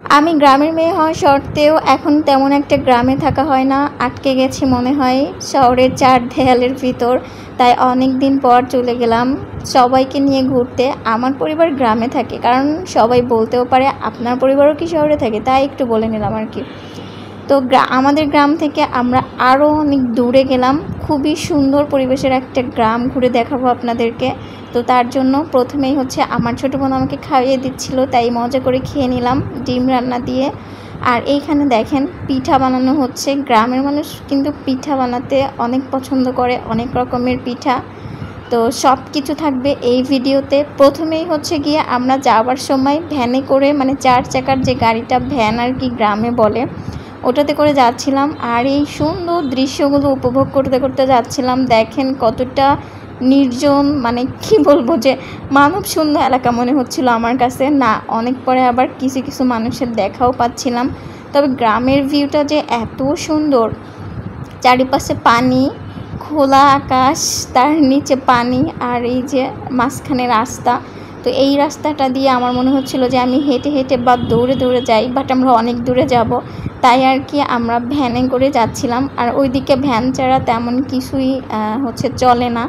আমি গ্রামের মেয়ে হওয়া সত্ত্বেও এখন তেমন একটা গ্রামে থাকা হয় না, আটকে গেছি মনে হয় শহরের চার দেয়ালের ভিতর। তাই অনেক দিন পর চলে গেলাম সবাইকে নিয়ে ঘুরতে। আমার পরিবার গ্রামে থাকে, কারণ সবাই বলতেও পারে আপনার পরিবারও কি শহরে থাকে, তাই একটু বলে নিলাম আর কি। তো আমাদের গ্রাম থেকে আমরা আরও অনেক দূরে গেলাম, খুবই সুন্দর পরিবেশের একটা গ্রাম ঘুরে দেখাবো আপনাদেরকে। তো তার জন্য প্রথমেই হচ্ছে আমার ছোটো বোন আমাকে খাইয়ে দিচ্ছিল, তাই মজা করে খেয়ে নিলাম ডিম রান্না দিয়ে। আর এইখানে দেখেন পিঠা বানানো হচ্ছে। গ্রামের মানুষ কিন্তু পিঠা বানাতে অনেক পছন্দ করে, অনেক রকমের পিঠা। তো সব কিছু থাকবে এই ভিডিওতে। প্রথমেই হচ্ছে গিয়ে আমরা যাওয়ার সময় ভ্যানে করে, মানে 4 চাকার যে গাড়িটা, ভ্যান আর কি গ্রামে বলে, ওটাতে করে যাচ্ছিলাম। আর এই সুন্দর দৃশ্যগুলো উপভোগ করতে করতে যাচ্ছিলাম। দেখেন কতটা নির্জন, মানে কি বলবো, যে মানব শূন্য এলাকা মনে হচ্ছিল আমার কাছে। না, অনেক পরে আবার কিছু কিছু মানুষের দেখাও পাচ্ছিলাম। তবে গ্রামের ভিউটা যে এত সুন্দর, চারিপাশে পানি, খোলা আকাশ, তার নিচে পানি, আর এই যে মাঝখানে রাস্তা। তো এই রাস্তাটা দিয়ে আমার মনে হচ্ছিল যে আমি হেঁটে হেঁটে বা দৌড়ে দৌড়ে যাই, বাট আমরা অনেক দূরে যাব, তাই আর কি আমরা ভ্যানে করে যাচ্ছিলাম। আর ওইদিকে ভ্যান ছাড়া তেমন কিছুই হচ্ছে চলে না।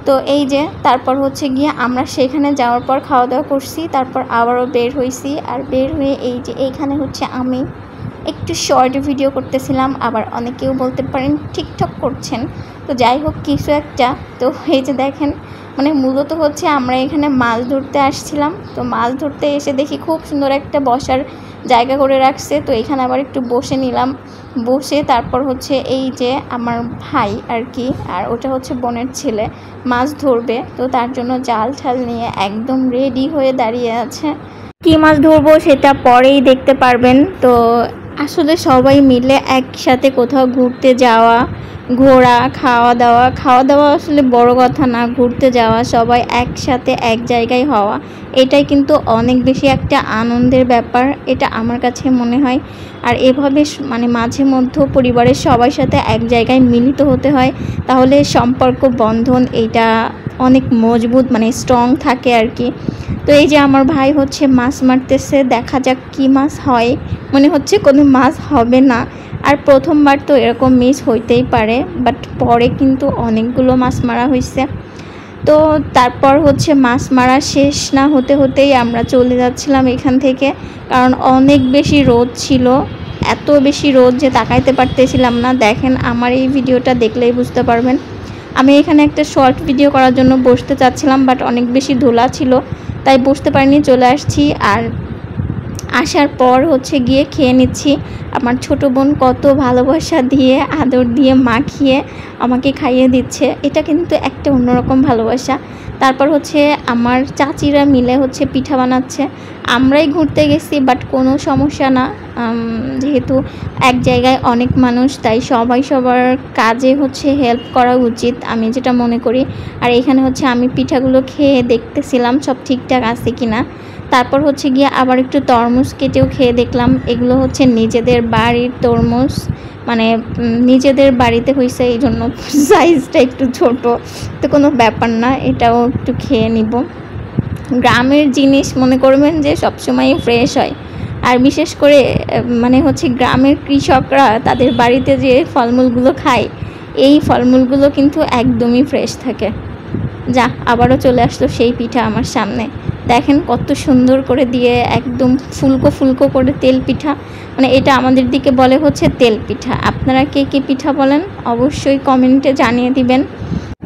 তো এই যে তারপর হচ্ছে গিয়ে আমরা সেখানে যাওয়ার পর খাওয়া দাওয়া করছি, তারপর আবারও বের হয়েছি। আর বের হয়ে এই যে এইখানে হচ্ছে আমি একটু শর্ট ভিডিও করতেছিলাম, আবার অনেকেও বলতে পারেন টিকটক করছেন। তো যাই হোক কিছু একটা। তো এই যে দেখেন, মানে মূলত হচ্ছে আমরা এখানে মাছ ধরতে আসছিলাম। তো মাছ ধরতে এসে দেখি খুব সুন্দর একটা বসার জায়গা করে রাখছে। তো এখানে আবার একটু বসে নিলাম, বসে তারপর হচ্ছে এই যে আমার ভাই আর কি, আর ওটা হচ্ছে বোনের ছেলে, মাছ ধরবে। তো তার জন্য জাল ঠাল নিয়ে একদম রেডি হয়ে দাঁড়িয়ে আছে। কী মাছ ধরবো সেটা পরেই দেখতে পারবেন। তো আসলে সবাই মিলে একসাথে কোথাও ঘুরতে যাওয়া, ঘোরা, খাওয়া দাওয়া আসলে বড় কথা না, ঘুরতে যাওয়া, সবাই একসাথে এক জায়গায় হওয়া, এটাই কিন্তু অনেক বেশি একটা আনন্দের ব্যাপার, এটা আমার কাছে মনে হয়। আর এভাবে মানে মাঝে মধ্যে পরিবারের সবার সাথে এক জায়গায় মিলিত হতে হয়, তাহলে সম্পর্ক বন্ধন এটা অনেক মজবুত, মানে স্ট্রং থাকে আর কি। তো এই যে আমার ভাই হচ্ছে মাছ মারতেছে, দেখা যাক কি মাছ হয়। মনে হচ্ছে কোনো মাছ হবে না, আর প্রথমবার তো এরকম মিস হইতেই পারে, বাট পরে কিন্তু অনেকগুলো মাছ মারা হয়েছে। তো তারপর হচ্ছে মাছ মারা শেষ না হতে হতেই আমরা চলে যাচ্ছিলাম এখান থেকে, কারণ অনেক বেশি রোদ ছিল, এত বেশি রোদ যে তাকাইতে পারতেছিলাম না। দেখেন আমার এই ভিডিওটা দেখলেই বুঝতে পারবেন। আমি এখানে একটা শর্ট ভিডিও করার জন্য বসতে চাচ্ছিলাম, বাট অনেক বেশি ধুলা ছিল, তাই বসতে পারিনি, চলে আসছি। আর আসার পর হচ্ছে গিয়ে খেয়ে নিচ্ছি। আমার ছোটো বোন কত ভালোবাসা দিয়ে, আদর দিয়ে মাখিয়ে আমাকে খাইয়ে দিচ্ছে, এটা কিন্তু একটা অন্যরকম ভালোবাসা। তারপর হচ্ছে আমার চাচিরা মিলে হচ্ছে পিঠা বানাচ্ছে। আমরাই ঘুরতে গেছি, বাট কোনো সমস্যা না, যেহেতু এক জায়গায় অনেক মানুষ, তাই সবাই সবার কাজে হচ্ছে হেল্প করা উচিত, আমি যেটা মনে করি। আর এখানে হচ্ছে আমি পিঠাগুলো খেয়ে দেখতেছিলাম সব ঠিকঠাক আছে কি না। তারপর হচ্ছে গিয়ে আবার একটু তরমুজ কেটেও খেয়ে দেখলাম। এগুলো হচ্ছে নিজেদের বাড়ির তরমুজ, মানে নিজেদের বাড়িতে হয়েছে, এই জন্য সাইজটা একটু ছোট, তো কোনো ব্যাপার না, এটাও একটু খেয়ে নিব। গ্রামের জিনিস মনে করবেন যে সবসময়ই ফ্রেশ হয়। আর বিশেষ করে মানে হচ্ছে গ্রামের কৃষকরা তাদের বাড়িতে যে ফলমূলগুলো খায়, এই ফলমূলগুলো কিন্তু একদমই ফ্রেশ থাকে। যা, আবারও চলে আসলো সেই পিঠা আমার সামনে। দেখেন কত সুন্দর করে দিয়ে, একদম ফুলকো ফুলকো করে তেল পিঠা, মানে এটা আমাদের দিকে বলে হচ্ছে তেল পিঠা। আপনারা কে কী পিঠা বলেন অবশ্যই কমেন্টে জানিয়ে দিবেন।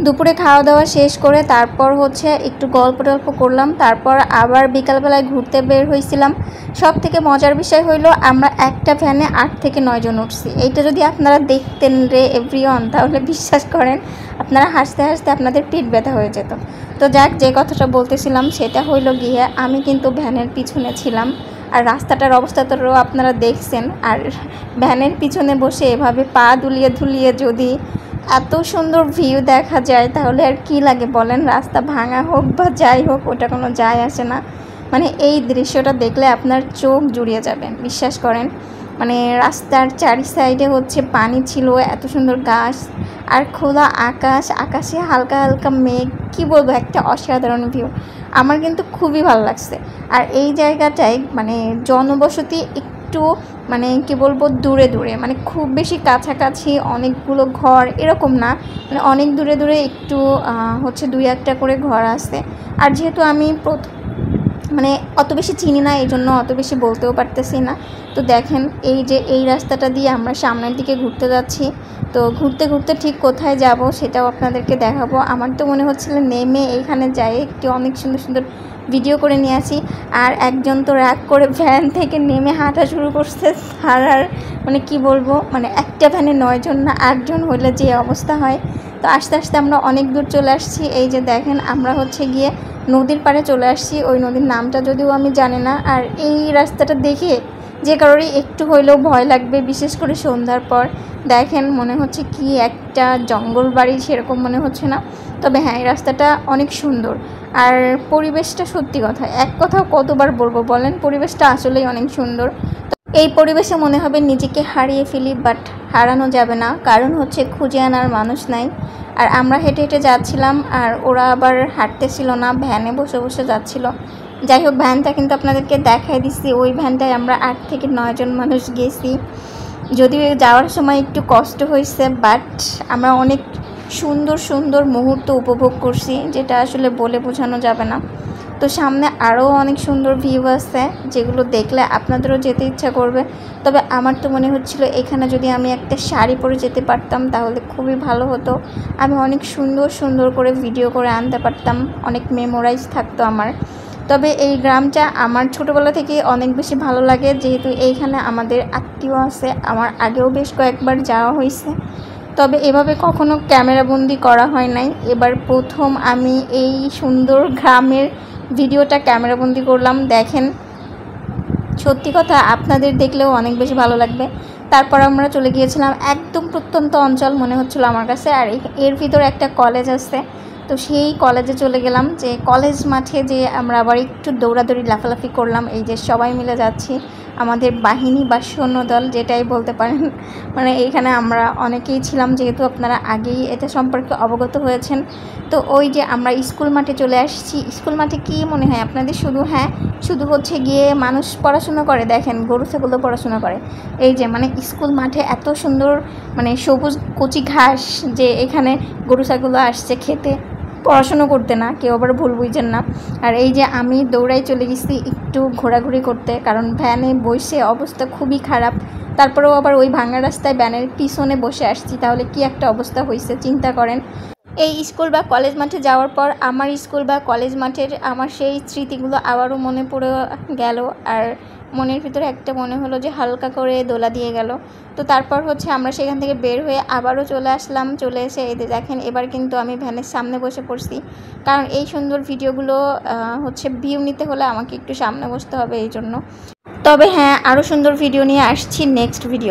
দুপুরে খাওয়া দাওয়া শেষ করে তারপর হচ্ছে একটু গল্প টল্প করলাম, তারপর আবার বিকালবেলায় ঘুরতে বের হয়েছিলাম। সব থেকে মজার বিষয় হইলো আমরা একটা ভ্যানে 8 থেকে 9 জন উঠছি। এইটা যদি আপনারা দেখতেন রে এভরিওয়ান, তাহলে বিশ্বাস করেন আপনারা হাসতে হাসতে আপনাদের পিঠ ব্যথা হয়ে যেত। তো যাক, যে কথাটা বলতেছিলাম সেটা হইলো গিয়ে আমি কিন্তু ভ্যানের পিছনে ছিলাম, আর রাস্তাটার অবস্থা তো আপনারা দেখছেন। আর ভ্যানের পিছনে বসে এভাবে পা দুলিয়ে ধুলিয়ে যদি এত সুন্দর ভিউ দেখা যায়, তাহলে আর কি লাগে বলেন। রাস্তা ভাঙা হোক বা যাই হোক, ওটা কোনো যায় আসে না। মানে এই দৃশ্যটা দেখলে আপনার চোখ জুড়িয়ে যাবে, বিশ্বাস করেন। মানে রাস্তার চারি সাইডে হচ্ছে পানি ছিল, এত সুন্দর গাছ, আর খোলা আকাশ, আকাশে হালকা হালকা মেঘ, কি বলবো, একটা অসাধারণ ভিউ। আমার কিন্তু খুবই ভালো লাগছে। আর এই জায়গাটায় মানে জনবসতি একটু মানে কি বলবো দূরে দূরে, মানে খুব বেশি কাছাকাছি অনেকগুলো ঘর এরকম না, মানে অনেক দূরে দূরে একটু হচ্ছে 2-1টা করে ঘর আছে। আর যেহেতু আমি মানে অত বেশি চিনি না, এই জন্য অত বেশি বলতেও পারতেছি না। তো দেখেন এই যে এই রাস্তাটা দিয়ে আমরা সামনের দিকে ঘুরতে যাচ্ছি। তো ঘুরতে ঘুরতে ঠিক কোথায় যাব সেটাও আপনাদেরকে দেখাবো। আমার তো মনে হচ্ছিল নেমে এইখানে যাই একটু অনেক সুন্দর সুন্দর ভিডিও করে নিয়ে আসি। আর একজন তো রাগ করে ভ্যান থেকে নেমে হাঁটা শুরু করছে। আর মানে কি বলবো, মানে একটা ভ্যানে 9 জন না 8 জন হলে যে অবস্থা হয়। তো আস্তে আস্তে আমরা অনেক দূর চলে আসছি। এই যে দেখেন আমরা হচ্ছে গিয়ে নদীর পাড়ে চলে আসছি। ওই নদীর নামটা যদিও আমি জানি না। আর এই রাস্তাটা দেখে যে কারোরই একটু হইলেও ভয় লাগবে, বিশেষ করে সন্ধ্যার পর। দেখেন মনে হচ্ছে কি একটা জঙ্গল বাড়ি, সেরকম মনে হচ্ছে না। তবে হ্যাঁ, এই রাস্তাটা অনেক সুন্দর। আর পরিবেশটা সত্যি কথা, এক কথাও কতবার বলবো বলেন, পরিবেশটা আসলেই অনেক সুন্দর। এই পরিবেশে মনে হবে নিজেকে হারিয়ে ফেলি, বাট হারানো যাবে না, কারণ হচ্ছে খুঁজে আনার মানুষ নাই। আর আমরা হেঁটে হেঁটে যাচ্ছিলাম, আর ওরা আবার হাঁটতেছিল না, ভ্যানে বসে বসে যাচ্ছিল। যাই হোক, ভ্যানটা কিন্তু আপনাদেরকে দেখাই দিচ্ছি। ওই ভ্যানটায় আমরা 8 থেকে 9 জন মানুষ গেছি। যদিও যাওয়ার সময় একটু কষ্ট হয়েছে, বাট আমরা অনেক সুন্দর সুন্দর মুহূর্ত উপভোগ করছি, যেটা আসলে বলে বোঝানো যাবে না। তো সামনে আরও অনেক সুন্দর ভিউ আছে, যেগুলো দেখলে আপনাদেরও যেতে ইচ্ছা করবে। তবে আমার তো মনে হচ্ছিল এখানে যদি আমি একটা শাড়ি পরে যেতে পারতাম তাহলে খুবই ভালো হতো। আমি অনেক সুন্দর সুন্দর করে ভিডিও করে আনতে পারতাম, অনেক মেমোরাইজ থাকতো আমার। তবে এই গ্রামটা আমার ছোটোবেলা থেকে অনেক বেশি ভালো লাগে, যেহেতু এইখানে আমাদের আত্মীয় আছে। আমার আগেও বেশ কয়েকবার যাওয়া হয়েছে, তবে এভাবে কখনো ক্যামেরাবন্দি করা হয় নাই। এবার প্রথম আমি এই সুন্দর গ্রামের ভিডিওটা ক্যামেরাবন্দি করলাম। দেখেন, সত্যি কথা আপনাদের দেখলেও অনেক বেশি ভালো লাগবে। তারপর আমরা চলে গিয়েছিলাম একদম প্রত্যন্ত অঞ্চল মনে হচ্ছিলো আমার কাছে, আর এর ভিতরে একটা কলেজ আছে। তো সেই কলেজে চলে গেলাম, যে কলেজ মাঠে যে আমরা আবার একটু দৌড়াদৌড়ি লাফালাফি করলাম। এই যে সবাই মিলে যাচ্ছি, আমাদের বাহিনী বা সৈন্যদল যেটাই বলতে পারেন। মানে এইখানে আমরা অনেকেই ছিলাম, যেহেতু আপনারা আগেই এটা সম্পর্কে অবগত হয়েছেন। তো ওই যে আমরা স্কুল মাঠে চলে আসছি। স্কুল মাঠে কি মনে হয় আপনাদের? শুধু হ্যাঁ, শুধু হচ্ছে গিয়ে মানুষ পড়াশোনা করে, দেখেন গরু ছাগলও পড়াশোনা করে। এই যে মানে স্কুল মাঠে এত সুন্দর মানে সবুজ কচি ঘাস, যে এখানে গরু ছাগলও আসছে খেতে, পড়াশুনো করতে না, কেউ আবার ভুল বুঝছেন না। আর এই যে আমি দৌড়াই চলে গেছি একটু ঘোরাঘুরি করতে, কারণ ভ্যানে বসে অবস্থা খুবই খারাপ। তারপরেও আবার ওই ভাঙা রাস্তায় ভ্যানের পিছনে বসে আসছি, তাহলে কি একটা অবস্থা হয়েছে চিন্তা করেন। এই স্কুল বা কলেজ মাঠে যাওয়ার পর আমার স্কুল বা কলেজ মাঠের আমার সেই স্মৃতিগুলো আবারও মনে পড়ে গেল। আর মনের ভিতরে একটা মনে হলো যে হালকা করে দোলা দিয়ে গেল। তো তারপর হচ্ছে আমরা সেখান থেকে বের হয়ে আবারও চলে আসলাম। চলে এসে এই যে দেখেন, এবার কিন্তু আমি ভ্যানের সামনে বসে পড়ছি, কারণ এই সুন্দর ভিডিওগুলো হচ্ছে ভিউ নিতে হলে আমাকে একটু সামনে বসতে হবে এই জন্য। তবে হ্যাঁ, আরও সুন্দর ভিডিও নিয়ে আসছি নেক্সট ভিডিও।